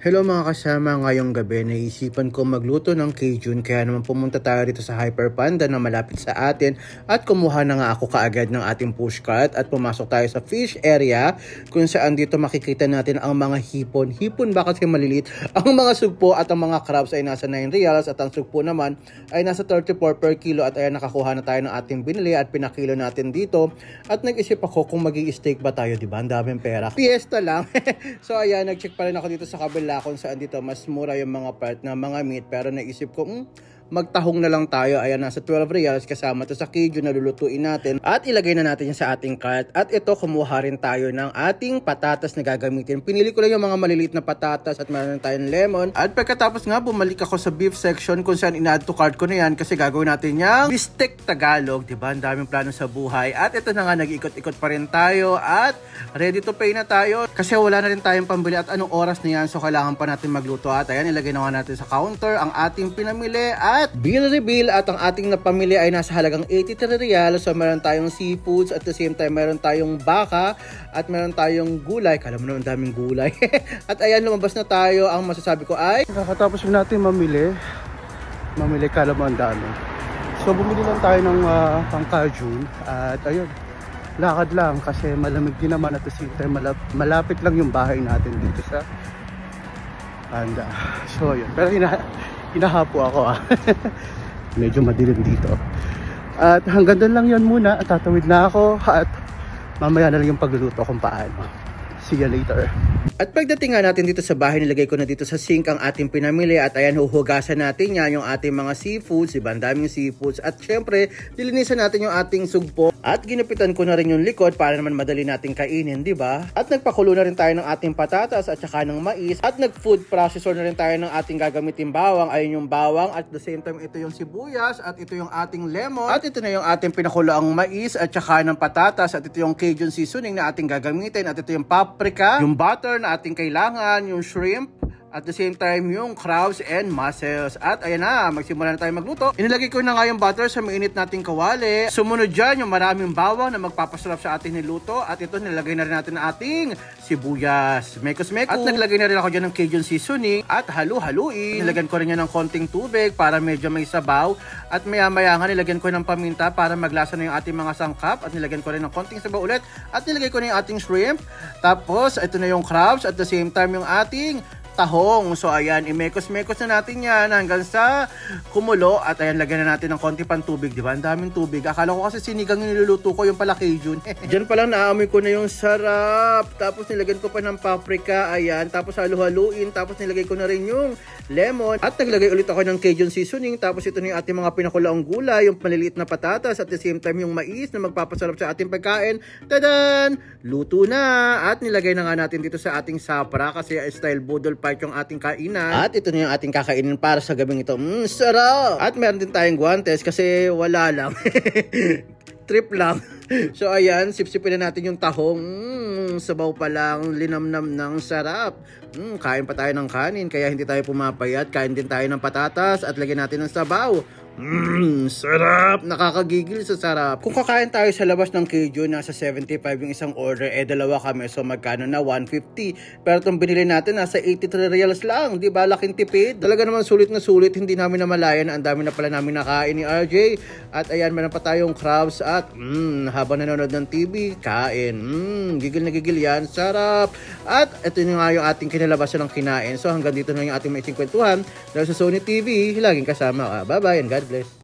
Hello mga kasama, ngayong gabi naisipan ko magluto ng Cajun kaya naman pumunta tayo dito sa Hyper Panda na malapit sa atin at kumuha na nga ako kaagad ng ating pushcart at pumasok tayo sa fish area kung saan dito makikita natin ang mga hipon. Hipon ba kasi maliliit? Ang mga sugpo at ang mga crabs ay nasa 9 reals at ang sugpo naman ay nasa 34 per kilo at ayan nakakuha na tayo ng ating binili at pinakilo natin dito at nag-isip ako kung magi-steak ba tayo, diba? Ang daming pera. Fiesta lang. So ayan, nag-check pa rin ako dito sa kabila kung saan dito mas mura yung mga part na mga meat, pero naisip ko magtahong na lang tayo. Ayan, nasa 12 reals kasama to sa Cajun na lulutuin natin at ilagay na natin sa ating cart. At ito, kumuha rin tayo ng ating patatas na gagamitin. Pinili ko lang yung mga maliliit na patatas at meron tayong lemon. At pagkatapos nga, bumalik ako sa beef section kung saan in-add to cart ko na yan kasi gagawin natin yung Bistek Tagalog, diba? Ang daming plano sa buhay. At ito na nga, nag-ikot-ikot pa rin tayo at ready to pay na tayo kasi wala na rin tayong pambili at anong oras na yan, so kailangan pa natin magluto. At ayan, ilagay na nga natin sa counter ang ating pinamili at bill reveal at ang ating napamili ay nasa halagang 83 real. So meron tayong seafoods at the same time meron tayong baka at meron tayong gulay. Kala mo naman daming gulay. At ayan, lumabas na tayo. Ang masasabi ko ay kakatapos natin mamili kala mo ang dami. So bumili lang tayo ng pang Cajun at ayun, lakad lang kasi malamig din naman at the same time malapit lang yung bahay natin dito sa Panda. So yun, pero hinahapo ako medyo madilim dito at hanggang doon lang yan muna at tatawid na ako at mamaya na lang yung pagluluto kung paano. See you later. At pagdating nga natin dito sa bahay, nilagay ko na dito sa sink ang ating pinamili at ayan, huhugasan natin yan yung ating mga seafoods, diba? Ang daming seafoods at syempre, dilinisan natin yung ating sugpo at ginupitan ko na rin yung likod para naman madali nating kainin, diba? At nagpakulo na rin tayo ng ating patatas at saka ng mais at nag-food processor na rin tayo ng ating gagamitin bawang. Ayun yung bawang at the same time ito yung sibuyas at ito yung ating lemon at ito na yung ating pinakulo ang mais at saka ng patatas at ito yung Cajun seasoning na ating gagamitin at ito yung paprika, yung butter na ating kailangan, yung shrimp, at the same time yung crabs and mussels. At ayan na, magsimula na tayo magluto. Inilagay ko na nga yung butter sa mainit nating kawali. Sumunod dyan yung maraming bawang na magpapasarap sa ating niluto. At ito, nilagay na rin natin ang ating sibuyas, mekos-mekos. At naglagay na rin ako dyan ng Cajun seasoning at halu-haluin. Nilagyan ko rin yan ng konting tubig para medyo may sabaw. At maya-maya nga nilagyan ko ng paminta para maglasa na yung ating mga sangkap. At nilagyan ko rin ng konting sabaw ulit. At nilagay ko na yung ating shrimp. Tapos, ito na yung crabs. At the same time yung ating tahong. So ayan, imekos-mekos na natin yan hanggang sa kumulo at ayan, lagyan na natin ng konti pang tubig, di ba? Ang daming tubig. Akala ko kasi sinigang yung niluluto ko, yung pala Cajun. Diyan pa lang naamoy ko na yung sarap. Tapos nilagyan ko pa ng paprika, ayan. Tapos halu-haluin. Tapos nilagay ko na rin yung lemon. At naglagay ulit ako ng Cajun seasoning. Tapos ito na yung ating mga pinakulaong gulay, yung maliliit na patatas at the same time yung mais na magpapasarap sa ating pagkain. Tadan! Luto na! At nilagay na nga natin dito sa ating sapra kasi style budol yung ating kainan. At ito na yung ating kakainin para sa gabing ito. Sarap! At meron din tayong guantes kasi wala lang. Trip lang. So ayan, sipsipin na natin yung tahong. Sabaw pa lang, linamnam ng sarap. Kain pa tayo ng kanin kaya hindi tayo pumapayat. Kain din tayo ng patatas at lagyan natin ng sabaw. Sarap! Nakakagigil sa sarap. Kung kakain tayo sa labas ng Cajun, nasa 75 yung isang order, dalawa kami. So magkano na? 150. Pero itong binili natin, nasa 83 reals lang. Diba? Laking tipid. Talaga naman sulit na sulit. Hindi namin namalayan. Ang dami na pala namin nakain ni RJ. At ayan, meron pa tayong crabs. At habang nanonood ng TV, kain. Gigil na gigil yan. Sarap! At ito nga yung ating kinalabasan ng kinain. So hanggang dito na yung ating may 50 dahil sa Sony TV. Laging kasama ka. Bye-bye and God bless.